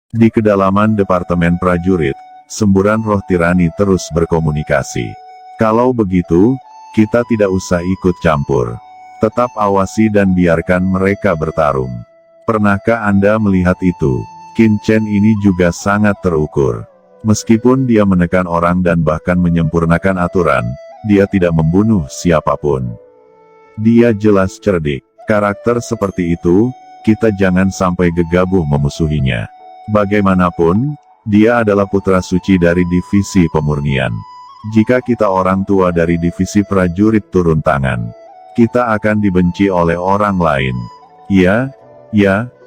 Di kedalaman Departemen Prajurit, semburan roh tirani terus berkomunikasi. Kalau begitu, kita tidak usah ikut campur. Tetap awasi dan biarkan mereka bertarung. Pernahkah Anda melihat itu? Qin Chen ini juga sangat terukur. Meskipun dia menekan orang dan bahkan menyempurnakan aturan, dia tidak membunuh siapapun. Dia jelas cerdik. Karakter seperti itu, kita jangan sampai gegabah memusuhinya. Bagaimanapun, dia adalah putra suci dari divisi pemurnian. Jika kita orang tua dari divisi prajurit turun tangan, kita akan dibenci oleh orang lain. Ya,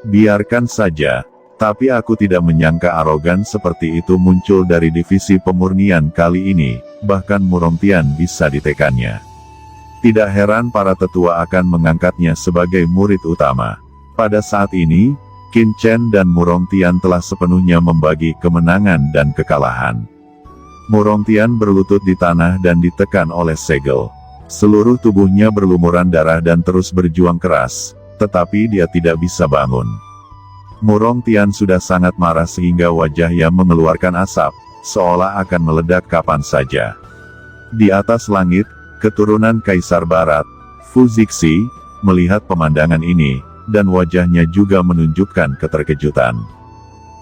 biarkan saja. Tapi aku tidak menyangka arogan seperti itu muncul dari divisi pemurnian kali ini, bahkan Murongtian bisa ditekannya. Tidak heran para tetua akan mengangkatnya sebagai murid utama. Pada saat ini, Qin Chen dan Murongtian telah sepenuhnya membagi kemenangan dan kekalahan. Murongtian berlutut di tanah dan ditekan oleh segel. Seluruh tubuhnya berlumuran darah dan terus berjuang keras, tetapi dia tidak bisa bangun. Murongtian sudah sangat marah sehingga wajahnya mengeluarkan asap, seolah akan meledak kapan saja. Di atas langit, keturunan Kaisar Barat, Fu Zixi, melihat pemandangan ini, dan wajahnya juga menunjukkan keterkejutan.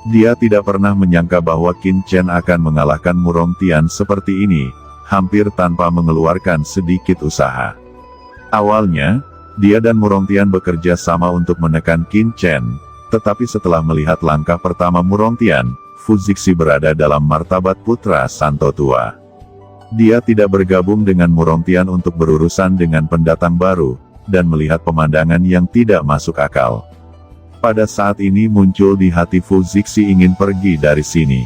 Dia tidak pernah menyangka bahwa Qin Chen akan mengalahkan Murongtian seperti ini, hampir tanpa mengeluarkan sedikit usaha. Awalnya, dia dan Murongtian bekerja sama untuk menekan Qin Chen, tetapi setelah melihat langkah pertama Murongtian, Fu Zixi berada dalam martabat putra Santo Tua. Dia tidak bergabung dengan Murongtian untuk berurusan dengan pendatang baru, dan melihat pemandangan yang tidak masuk akal. Pada saat ini muncul di hati Fu Zixi ingin pergi dari sini.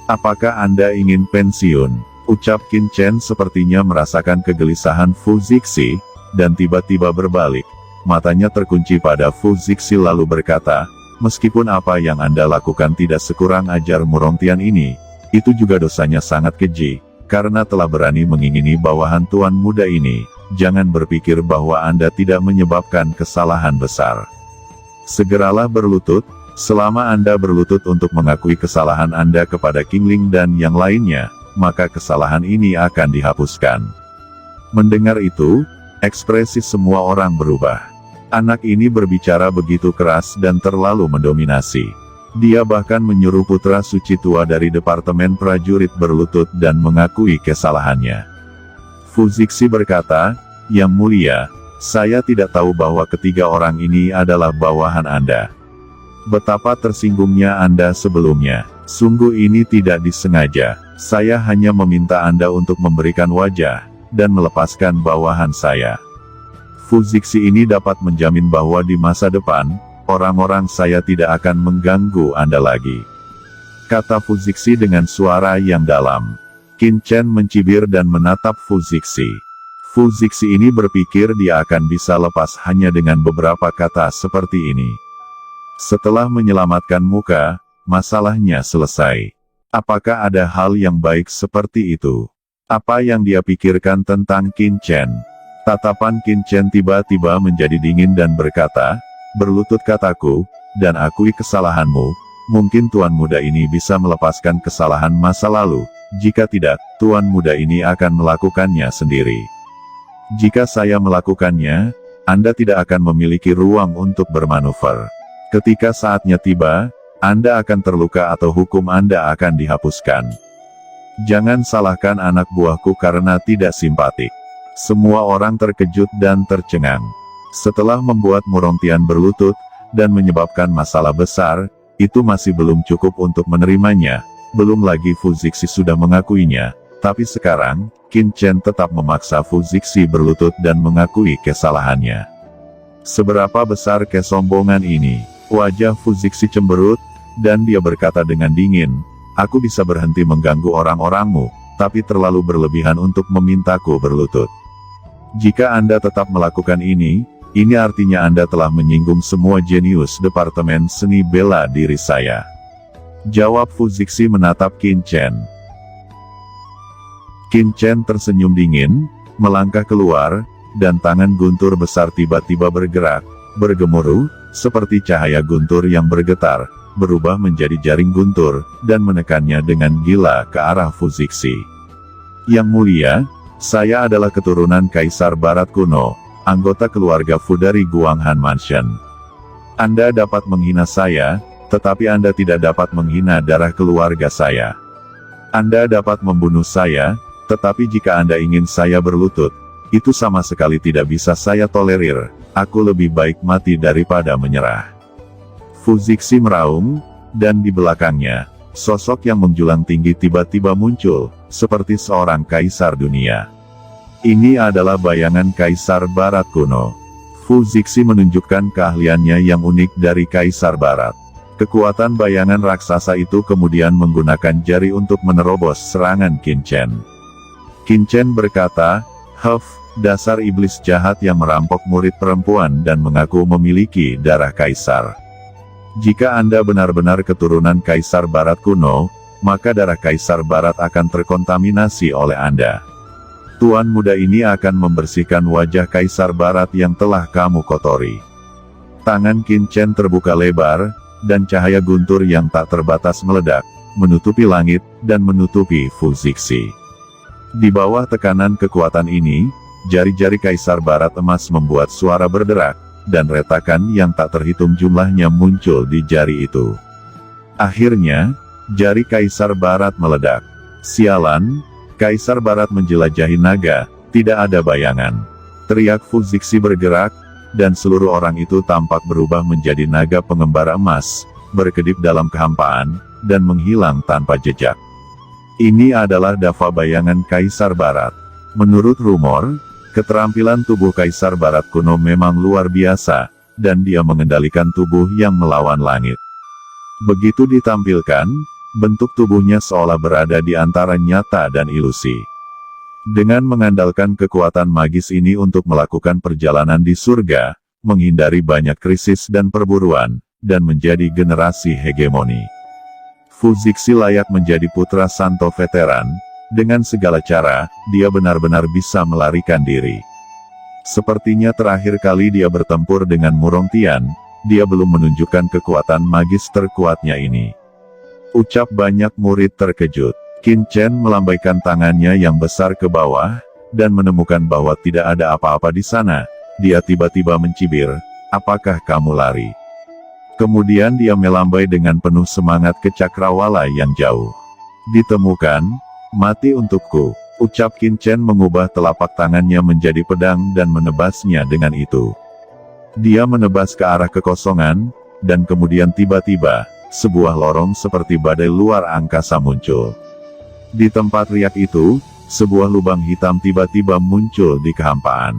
Apakah Anda ingin pensiun? Ucap Qin Chen sepertinya merasakan kegelisahan Fu Zixi, dan tiba-tiba berbalik. Matanya terkunci pada Fu Zixi lalu berkata, meskipun apa yang Anda lakukan tidak sekurang ajar Murongtian ini, itu juga dosanya sangat keji, karena telah berani mengingini bawahan tuan muda ini. Jangan berpikir bahwa Anda tidak menyebabkan kesalahan besar. Segeralah berlutut, selama Anda berlutut untuk mengakui kesalahan Anda kepada Qingling dan yang lainnya, maka kesalahan ini akan dihapuskan. Mendengar itu, ekspresi semua orang berubah. Anak ini berbicara begitu keras dan terlalu mendominasi. Dia bahkan menyuruh putra suci tua dari Departemen Prajurit berlutut dan mengakui kesalahannya. Fu Zixi berkata, Yang Mulia, saya tidak tahu bahwa ketiga orang ini adalah bawahan Anda. Betapa tersinggungnya Anda sebelumnya. Sungguh ini tidak disengaja. Saya hanya meminta Anda untuk memberikan wajah, dan melepaskan bawahan saya. Fu Zixi ini dapat menjamin bahwa di masa depan, orang-orang saya tidak akan mengganggu Anda lagi. Kata Fu Zixi dengan suara yang dalam. Qin Chen mencibir dan menatap Fu Zixi. Fu Zixi ini berpikir dia akan bisa lepas hanya dengan beberapa kata seperti ini. Setelah menyelamatkan muka, masalahnya selesai. Apakah ada hal yang baik seperti itu? Apa yang dia pikirkan tentang Qin Chen? Tatapan Qin Chen tiba-tiba menjadi dingin dan berkata, berlutut kataku, dan akui kesalahanmu. Mungkin tuan muda ini bisa melepaskan kesalahan masa lalu. Jika tidak, tuan muda ini akan melakukannya sendiri. Jika saya melakukannya, Anda tidak akan memiliki ruang untuk bermanuver. Ketika saatnya tiba, Anda akan terluka atau hukum Anda akan dihapuskan. Jangan salahkan anak buahku karena tidak simpatik. Semua orang terkejut dan tercengang. Setelah membuat Murongtian berlutut, dan menyebabkan masalah besar, itu masih belum cukup untuk menerimanya. Belum lagi Fu Zixi sudah mengakuinya, tapi sekarang, Qin Chen tetap memaksa Fu Zixi berlutut dan mengakui kesalahannya. Seberapa besar kesombongan ini? Wajah Fu Zixi cemberut, dan dia berkata dengan dingin, aku bisa berhenti mengganggu orang-orangmu, tapi terlalu berlebihan untuk memintaku berlutut. Jika Anda tetap melakukan ini artinya Anda telah menyinggung semua jenius Departemen Seni Bela Diri saya. Jawab Fu Zixi menatap Qin Chen. Qin Chen tersenyum dingin, melangkah keluar, dan tangan guntur besar tiba-tiba bergerak, bergemuruh, seperti cahaya guntur yang bergetar, berubah menjadi jaring guntur, dan menekannya dengan gila ke arah Fu Zixi. Yang mulia, saya adalah keturunan Kaisar Barat kuno, anggota keluarga Fu dari Guanghan Mansion. Anda dapat menghina saya, tetapi Anda tidak dapat menghina darah keluarga saya. Anda dapat membunuh saya, tetapi jika Anda ingin saya berlutut, itu sama sekali tidak bisa saya tolerir. Aku lebih baik mati daripada menyerah. Fu Zixi meraung, dan di belakangnya, sosok yang menjulang tinggi tiba-tiba muncul, seperti seorang kaisar dunia. Ini adalah bayangan Kaisar Barat kuno. Fu Zixi menunjukkan keahliannya yang unik dari Kaisar Barat. Kekuatan bayangan raksasa itu kemudian menggunakan jari untuk menerobos serangan Qin Chen. Qin Chen berkata, "Huff, dasar iblis jahat yang merampok murid perempuan dan mengaku memiliki darah kaisar. Jika Anda benar-benar keturunan Kaisar Barat kuno, maka darah Kaisar Barat akan terkontaminasi oleh Anda. Tuan muda ini akan membersihkan wajah Kaisar Barat yang telah kamu kotori." Tangan Qin Chen terbuka lebar, dan cahaya guntur yang tak terbatas meledak, menutupi langit, dan menutupi Fu Zixi. Di bawah tekanan kekuatan ini, jari-jari Kaisar Barat emas membuat suara berderak, dan retakan yang tak terhitung jumlahnya muncul di jari itu. Akhirnya, jari Kaisar Barat meledak. Sialan, Kaisar Barat menjelajahi naga, tidak ada bayangan. Teriak Fu Zixi bergerak, dan seluruh orang itu tampak berubah menjadi naga pengembara emas, berkedip dalam kehampaan, dan menghilang tanpa jejak. Ini adalah dava bayangan Kaisar Barat. Menurut rumor, keterampilan tubuh Kaisar Barat kuno memang luar biasa, dan dia mengendalikan tubuh yang melawan langit. Begitu ditampilkan, bentuk tubuhnya seolah berada di antara nyata dan ilusi. Dengan mengandalkan kekuatan magis ini untuk melakukan perjalanan di surga, menghindari banyak krisis dan perburuan, dan menjadi generasi hegemoni. Fu Zixi layak menjadi putra santo veteran. Dengan segala cara, dia benar-benar bisa melarikan diri. Sepertinya terakhir kali dia bertempur dengan Murong Tian, dia belum menunjukkan kekuatan magis terkuatnya ini. Ucap banyak murid terkejut. Qin Chen melambaikan tangannya yang besar ke bawah, dan menemukan bahwa tidak ada apa-apa di sana. Dia tiba-tiba mencibir, "Apakah kamu lari?" Kemudian dia melambai dengan penuh semangat ke cakrawala yang jauh. "Ditemukan, mati untukku," ucap Qin Chen mengubah telapak tangannya menjadi pedang dan menebasnya dengan itu. Dia menebas ke arah kekosongan, dan kemudian tiba-tiba, sebuah lorong seperti badai luar angkasa muncul. Di tempat riak itu, sebuah lubang hitam tiba-tiba muncul di kehampaan.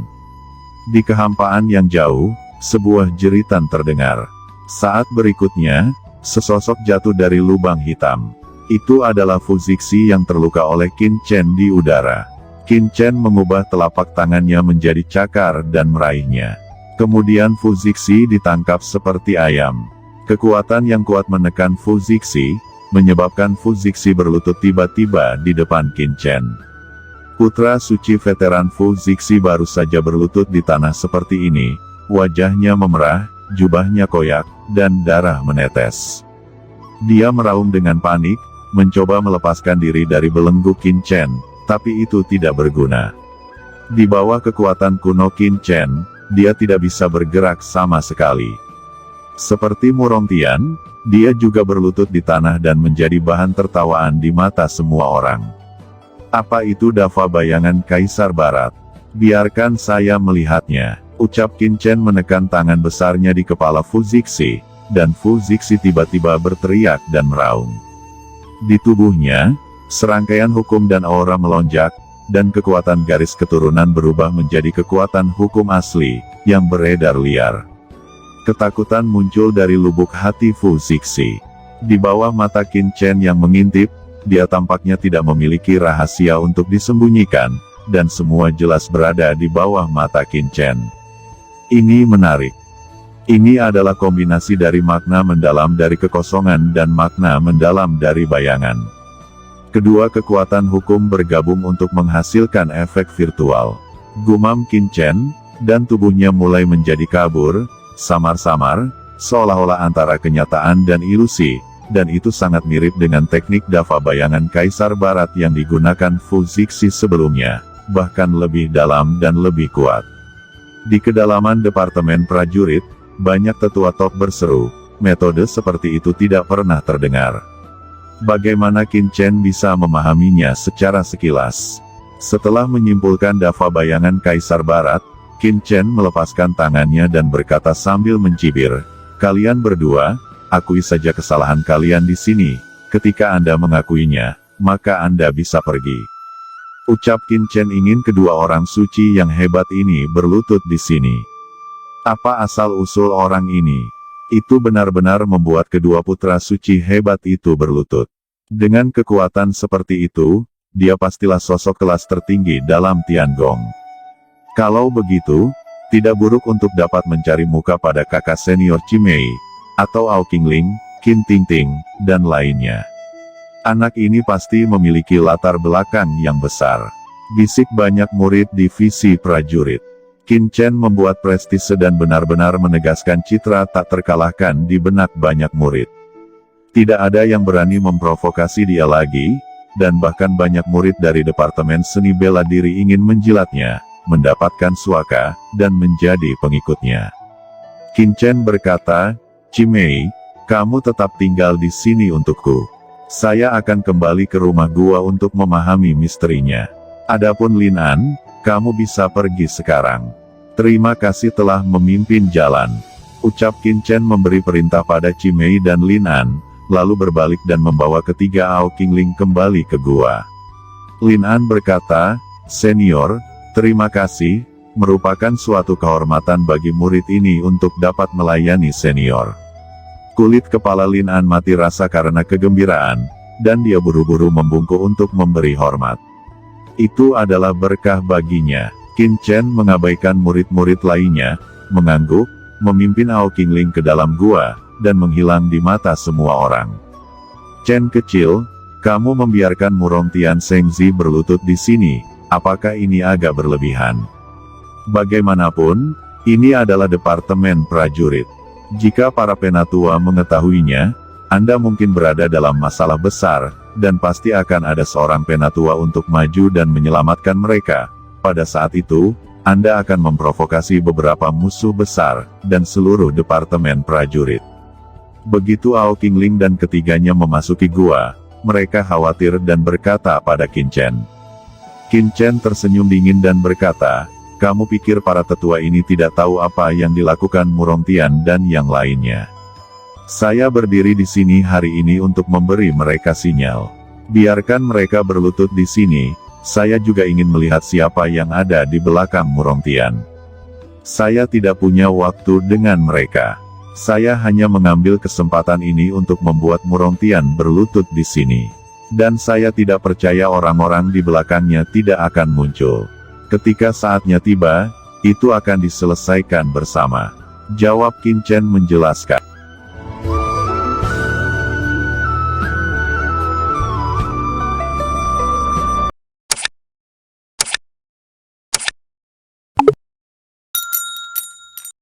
Di kehampaan yang jauh, sebuah jeritan terdengar. Saat berikutnya, sesosok jatuh dari lubang hitam. Itu adalah Fu Zixi yang terluka oleh Qin Chen di udara. Qin Chen mengubah telapak tangannya menjadi cakar dan meraihnya. Kemudian Fu Zixi ditangkap seperti ayam. Kekuatan yang kuat menekan Fu Zixi, menyebabkan Fu Zixi berlutut tiba-tiba di depan Qin Chen. Putra suci veteran Fu Zixi baru saja berlutut di tanah seperti ini, wajahnya memerah, jubahnya koyak, dan darah menetes. Dia meraung dengan panik, mencoba melepaskan diri dari belenggu Qin Chen, tapi itu tidak berguna. Di bawah kekuatan kuno Qin Chen, dia tidak bisa bergerak sama sekali. Seperti Murong Tian, dia juga berlutut di tanah dan menjadi bahan tertawaan di mata semua orang. "Apa itu dava bayangan Kaisar Barat? Biarkan saya melihatnya," ucap Qin Chen menekan tangan besarnya di kepala Fu Zixi, dan Fu Zixi tiba-tiba berteriak dan meraung. Di tubuhnya, serangkaian hukum dan aura melonjak, dan kekuatan garis keturunan berubah menjadi kekuatan hukum asli, yang beredar liar. Ketakutan muncul dari lubuk hati Fu Zixi. Di bawah mata Qin Chen yang mengintip, dia tampaknya tidak memiliki rahasia untuk disembunyikan, dan semua jelas berada di bawah mata Qin Chen. Ini menarik. Ini adalah kombinasi dari makna mendalam dari kekosongan dan makna mendalam dari bayangan. Kedua kekuatan hukum bergabung untuk menghasilkan efek virtual. Gumam Qin Chen, dan tubuhnya mulai menjadi kabur, samar-samar, seolah-olah antara kenyataan dan ilusi, dan itu sangat mirip dengan teknik dava bayangan Kaisar Barat yang digunakan Fu Zixi sebelumnya, bahkan lebih dalam dan lebih kuat. Di kedalaman Departemen Prajurit, banyak tetua top berseru, metode seperti itu tidak pernah terdengar. Bagaimana Qin Chen bisa memahaminya secara sekilas? Setelah menyimpulkan dava bayangan Kaisar Barat, Qin Chen melepaskan tangannya dan berkata sambil mencibir, "Kalian berdua, akui saja kesalahan kalian di sini. Ketika Anda mengakuinya, maka Anda bisa pergi." Ucap Qin Chen ingin kedua orang suci yang hebat ini berlutut di sini. Apa asal-usul orang ini? Itu benar-benar membuat kedua putra suci hebat itu berlutut. Dengan kekuatan seperti itu, dia pastilah sosok kelas tertinggi dalam Tiangong. Kalau begitu, tidak buruk untuk dapat mencari muka pada kakak senior Cimei, atau Ao Qingling, Qin Tingting, dan lainnya. Anak ini pasti memiliki latar belakang yang besar. Bisik banyak murid divisi prajurit. Qin Chen membuat prestise dan benar-benar menegaskan citra tak terkalahkan di benak banyak murid. Tidak ada yang berani memprovokasi dia lagi, dan bahkan banyak murid dari Departemen Seni Bela Diri ingin menjilatnya, mendapatkan suaka, dan menjadi pengikutnya. Qin Chen berkata, "Cimei, kamu tetap tinggal di sini untukku. Saya akan kembali ke rumah gua untuk memahami misterinya. Adapun Lin An, kamu bisa pergi sekarang. Terima kasih telah memimpin jalan." Ucap Qin Chen memberi perintah pada Cimei dan Lin An, lalu berbalik dan membawa ketiga Ao Qingling kembali ke gua. Lin An berkata, "Senior, terima kasih, merupakan suatu kehormatan bagi murid ini untuk dapat melayani senior." Kulit kepala Lin An mati rasa karena kegembiraan, dan dia buru-buru membungkuk untuk memberi hormat. Itu adalah berkah baginya. Qin Chen mengabaikan murid-murid lainnya, mengangguk, memimpin Ao Qingling ke dalam gua, dan menghilang di mata semua orang. "Chen kecil, kamu membiarkan Murong Tian Shengzi berlutut di sini, apakah ini agak berlebihan? Bagaimanapun, ini adalah Departemen Prajurit. Jika para penatua mengetahuinya, Anda mungkin berada dalam masalah besar, dan pasti akan ada seorang penatua untuk maju dan menyelamatkan mereka. Pada saat itu, Anda akan memprovokasi beberapa musuh besar, dan seluruh Departemen Prajurit." Begitu Ao Qingling dan ketiganya memasuki gua, mereka khawatir dan berkata pada Qin Chen. Qin Chen tersenyum dingin dan berkata, "Kamu pikir para tetua ini tidak tahu apa yang dilakukan Murong Tian dan yang lainnya? Saya berdiri di sini hari ini untuk memberi mereka sinyal. Biarkan mereka berlutut di sini, saya juga ingin melihat siapa yang ada di belakang Murong Tian. Saya tidak punya waktu dengan mereka. Saya hanya mengambil kesempatan ini untuk membuat Murong Tian berlutut di sini. Dan saya tidak percaya orang-orang di belakangnya tidak akan muncul. Ketika saatnya tiba, itu akan diselesaikan bersama." Jawab Qin Chen menjelaskan.